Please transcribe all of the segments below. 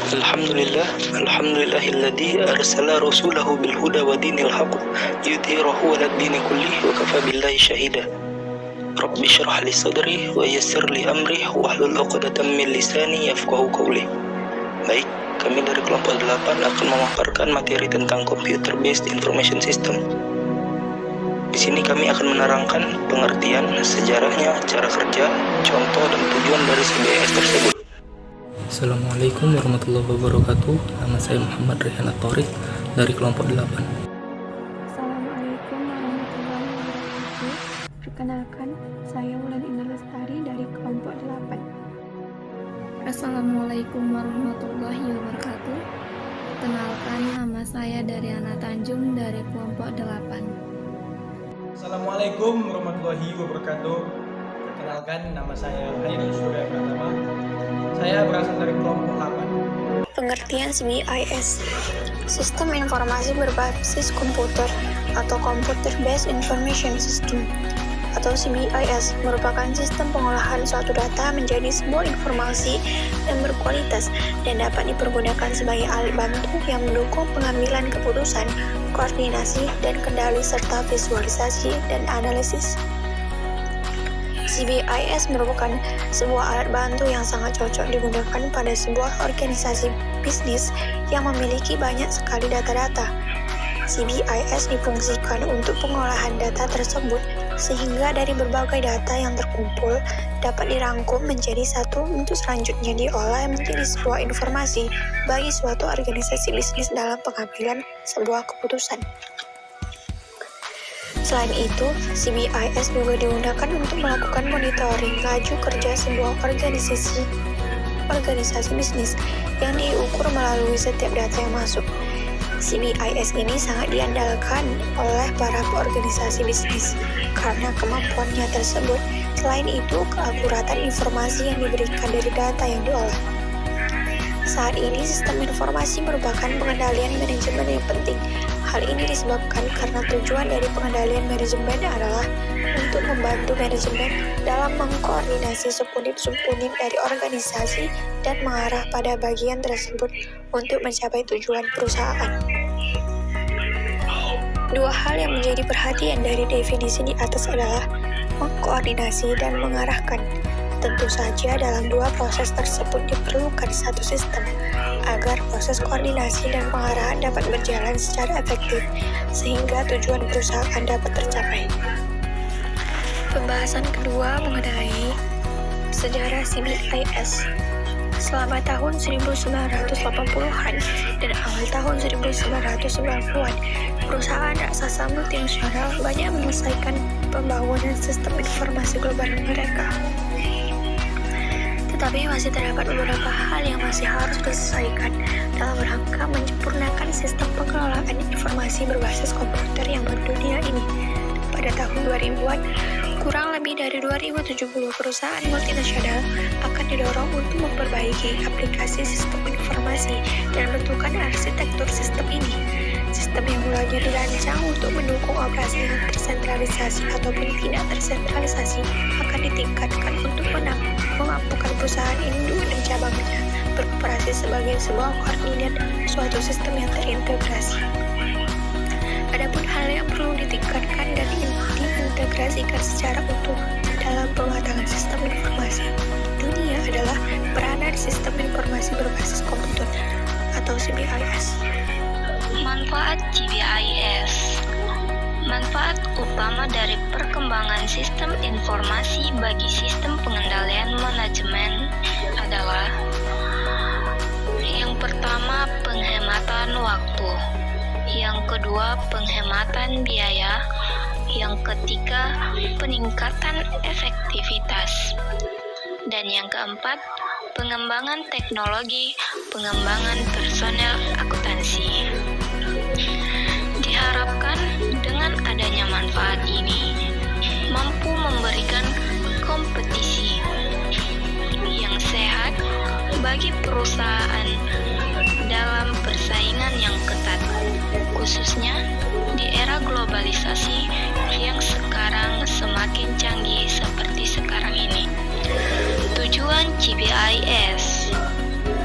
Alhamdulillah, alhamdulillahilladzi arsala rasulahu bil huda wa dinil haqq yudhhirahu 'alad dini kullih wa kafa billahi syahida. Rabbi shrah li sadri wa yassir li amri wahlul 'uqdatam min lisani yafqahu qawli. Baik, kami dari kelompok 8 akan memaparkan materi tentang Computer Based Information System. Di sini kami akan menerangkan pengertian, sejarahnya, cara kerja, contoh dan tujuan dari CBIS tersebut. Assalamualaikum warahmatullahi wabarakatuh. Nama saya Muhammad Rehan At-Thoriq dari kelompok 8. Assalamualaikum warahmatullahi wabarakatuh. Perkenalkan, saya Wulan Indah Lestari dari kelompok 8. Assalamualaikum warahmatullahi wabarakatuh. Perkenalkan, nama saya Daryana Tanjung dari kelompok 8. Assalamualaikum warahmatullahi wabarakatuh. Perkenalkan, nama saya Hairul Surya Pratama. Saya berasal dari kelompok 8. Pengertian CBIS: Sistem Informasi Berbasis Komputer atau Computer Based Information System atau CBIS merupakan sistem pengolahan suatu data menjadi sebuah informasi yang berkualitas dan dapat dipergunakan sebagai alat bantu yang mendukung pengambilan keputusan, koordinasi, dan kendali serta visualisasi dan analisis. CBIS merupakan sebuah alat bantu yang sangat cocok digunakan pada sebuah organisasi bisnis yang memiliki banyak sekali data-data. CBIS difungsikan untuk pengolahan data tersebut sehingga dari berbagai data yang terkumpul dapat dirangkum menjadi satu untuk selanjutnya diolah menjadi sebuah informasi bagi suatu organisasi bisnis dalam pengambilan sebuah keputusan. Selain itu, CBIS juga digunakan untuk melakukan monitoring laju kerja sebuah organisasi bisnis yang diukur melalui setiap data yang masuk. CBIS ini sangat diandalkan oleh para organisasi bisnis karena kemampuannya tersebut. Selain itu, keakuratan informasi yang diberikan dari data yang diolah. Saat ini, sistem informasi merupakan pengendalian manajemen yang penting. Hal ini disebabkan karena tujuan dari pengendalian manajemen adalah untuk membantu manajemen dalam mengkoordinasi subunit-subunit dari organisasi dan mengarah pada bagian tersebut untuk mencapai tujuan perusahaan. Dua hal yang menjadi perhatian dari definisi di atas adalah mengkoordinasi dan mengarahkan. Tentu saja dalam dua proses tersebut diperlukan satu sistem agar proses koordinasi dan pengarahan dapat berjalan secara efektif sehingga tujuan perusahaan dapat tercapai. Pembahasan kedua mengenai sejarah CBIS. Selama tahun 1980-an dan awal tahun 1990-an, perusahaan raksasa multinasional banyak menyelesaikan pembangunan sistem informasi global mereka. Tetapi masih terdapat beberapa hal yang masih harus diselesaikan dalam rangka menyempurnakan sistem pengelolaan informasi berbasis komputer yang mendunia ini. Pada tahun 2000-an, kurang lebih dari 2070 perusahaan multinasional akan didorong untuk memperbaiki aplikasi sistem informasi dan bentukan arsitektur sistem ini. Sistem yang mulanya dirancang untuk mendukung operasi yang tersentralisasi ataupun tidak tersentralisasi akan ditingkatkan untuk memampukan perusahaan induk dan cabangnya beroperasi sebagai sebuah koordinat suatu sistem yang terintegrasi. Adapun hal yang perlu ditingkatkan dan diintegrasikan secara utuh dalam pematangan sistem informasi dunia adalah peranan sistem informasi berbasis komputer atau CBIS. Manfaat CBIS. Manfaat utama dari perkembangan sistem informasi bagi sistem pengendalian manajemen adalah: yang pertama, penghematan waktu; yang kedua, penghematan biaya; yang ketiga, peningkatan efektivitas; dan yang keempat, pengembangan teknologi, pengembangan personel akuntansi. Diharapkan dengan adanya manfaat ini mampu memberikan kompetisi yang sehat bagi perusahaan dalam persaingan yang ketat, khususnya di era globalisasi yang sekarang semakin canggih seperti sekarang ini. Tujuan CBIS.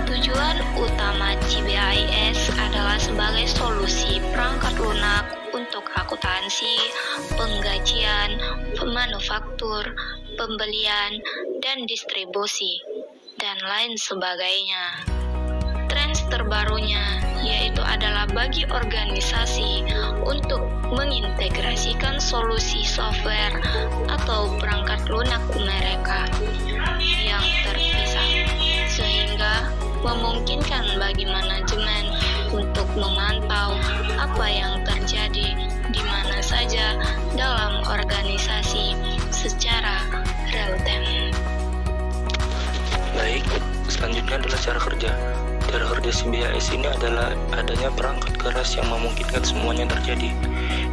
Tujuan utama untuk akuntansi, penggajian, pemanufaktur, pembelian, dan distribusi, dan lain sebagainya. Tren terbarunya yaitu adalah bagi organisasi untuk mengintegrasikan solusi software atau perangkat lunak mereka yang terpisah, sehingga memungkinkan bagi manajemen untuk memantau apa yang terjadi di mana saja dalam organisasi secara real time. Baik, selanjutnya adalah cara kerja. Cara kerja CBIS ini adalah adanya perangkat keras yang memungkinkan semuanya terjadi.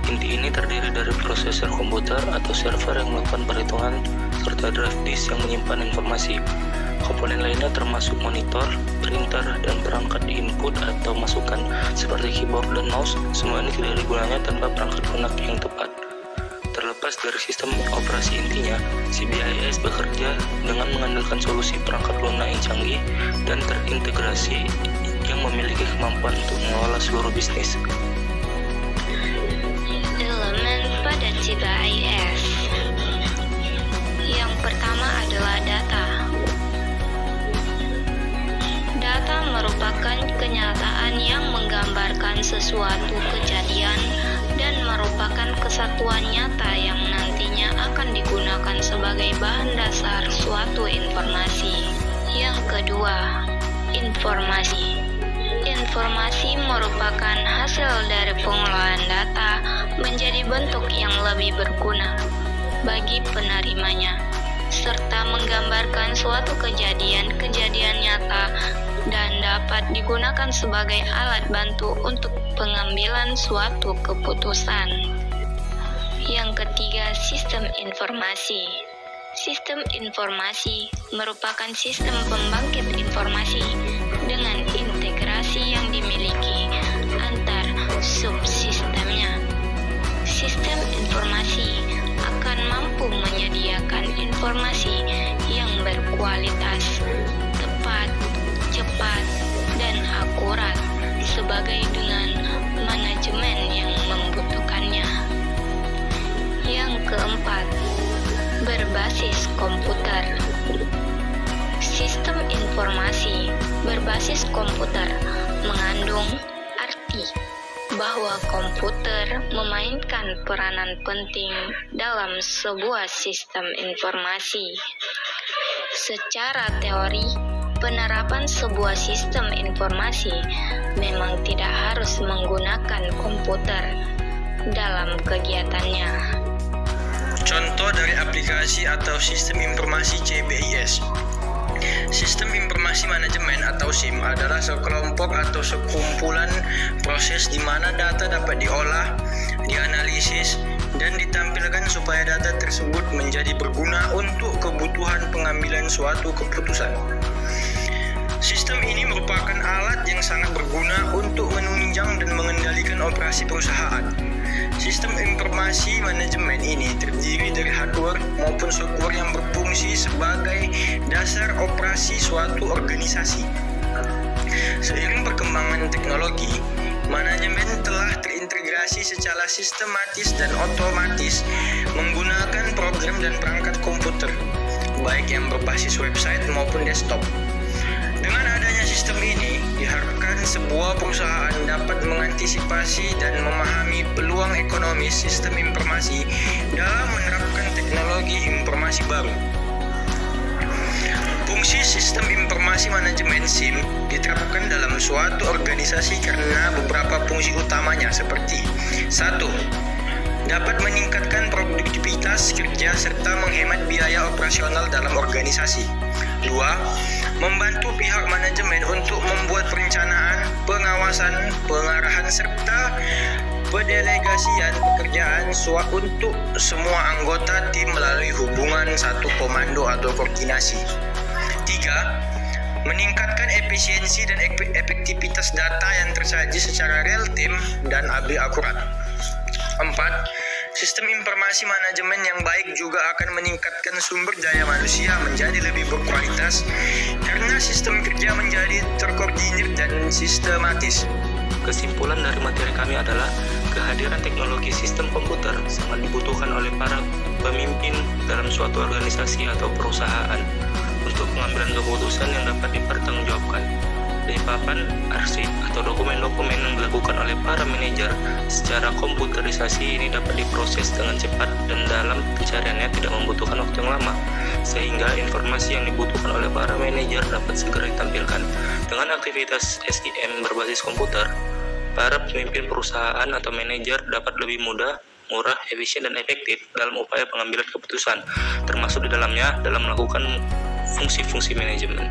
Inti ini terdiri dari prosesor komputer atau server yang melakukan perhitungan serta drive disk yang menyimpan informasi. Komponen lainnya termasuk monitor, printer, dan perangkat input atau masukan seperti keyboard dan mouse. Semua ini tidak ada gunanya tanpa perangkat lunak yang tepat. Terlepas dari sistem operasi intinya, CBIS bekerja dengan mengandalkan solusi perangkat lunak yang canggih dan terintegrasi yang memiliki kemampuan untuk mengelola seluruh bisnis. Elemen pada CBIS. Yang pertama adalah data. Data merupakan kenyataan yang menggambarkan sesuatu kejadian dan merupakan kesatuan nyata yang nantinya akan digunakan sebagai bahan dasar suatu informasi. Yang kedua, informasi. Informasi merupakan hasil dari pengolahan data menjadi bentuk yang lebih berguna bagi penerimanya, serta menggambarkan suatu kejadian-kejadian nyata dan dapat digunakan sebagai alat bantu untuk pengambilan suatu keputusan. Yang ketiga, sistem informasi. Sistem informasi merupakan sistem pembangkit informasi dengan integrasi yang dimiliki antar subsistemnya. Sistem informasi akan mampu menyediakan informasi yang berkualitas, tepat, cepat, dan akurat sebagai dengan manajemen yang membutuhkannya. Yang keempat, berbasis komputer. Sistem informasi berbasis komputer mengandung arti bahwa komputer memainkan peranan penting dalam sebuah sistem informasi. Secara teori, penerapan sebuah sistem informasi memang tidak harus menggunakan komputer dalam kegiatannya. Contoh dari aplikasi atau sistem informasi CBIS. Sistem informasi manajemen atau SIM adalah sekelompok atau sekumpulan proses di mana data dapat diolah, dianalisis, dan ditampilkan supaya data tersebut menjadi berguna untuk kebutuhan pengambilan suatu keputusan. Sistem ini merupakan alat yang sangat berguna untuk menunjang dan mengendalikan operasi perusahaan. Sistem informasi manajemen ini terdiri dari hardware maupun software yang berfungsi sebagai dasar operasi suatu organisasi. Seiring perkembangan teknologi, manajemen telah terintegrasi secara sistematis dan otomatis menggunakan program dan perangkat komputer, baik yang berbasis website maupun desktop. Dengan adanya sistem ini, diharapkan sebuah perusahaan dapat mengantisipasi dan memahami peluang ekonomis sistem informasi dalam menerapkan teknologi informasi baru. Fungsi sistem informasi manajemen SIM diterapkan dalam suatu organisasi karena beberapa fungsi utamanya seperti 1. Dapat meningkatkan produktivitas kerja serta menghemat biaya operasional dalam organisasi. 2. Membantu pihak manajemen untuk membuat perencanaan, pengawasan, pengarahan serta pendelegasian pekerjaan untuk semua anggota tim melalui hubungan satu komando atau koordinasi. 3. Meningkatkan efisiensi dan efektivitas data yang tersaji secara real time dan akurat. 4. Sistem informasi manajemen yang baik juga akan meningkatkan sumber daya manusia menjadi lebih berkualitas karena sistem kerja menjadi terkoordinir dan sistematis. Kesimpulan dari materi kami adalah Kehadiran teknologi sistem komputer sangat dibutuhkan oleh para pemimpin dalam suatu organisasi atau perusahaan untuk pengambilan keputusan yang dapat dipertanggungjawabkan. Dari papan arsip atau dokumen-dokumen yang dilakukan oleh para manajer secara komputerisasi ini dapat diproses dengan cepat dan dalam pencariannya tidak membutuhkan waktu yang lama, sehingga informasi yang dibutuhkan oleh para manajer dapat segera ditampilkan. Dengan aktivitas SIM berbasis komputer, para pemimpin perusahaan atau manajer dapat lebih mudah, murah, efisien, dan efektif dalam upaya pengambilan keputusan, termasuk di dalamnya dalam melakukan fungsi-fungsi manajemen.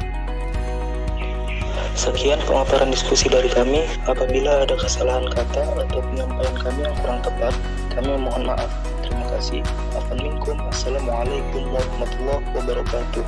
Sekian pemaparan diskusi dari kami. Apabila ada kesalahan kata atau penyampaian kami yang kurang tepat, kami mohon maaf. Terima kasih. Assalamualaikum warahmatullahi wabarakatuh.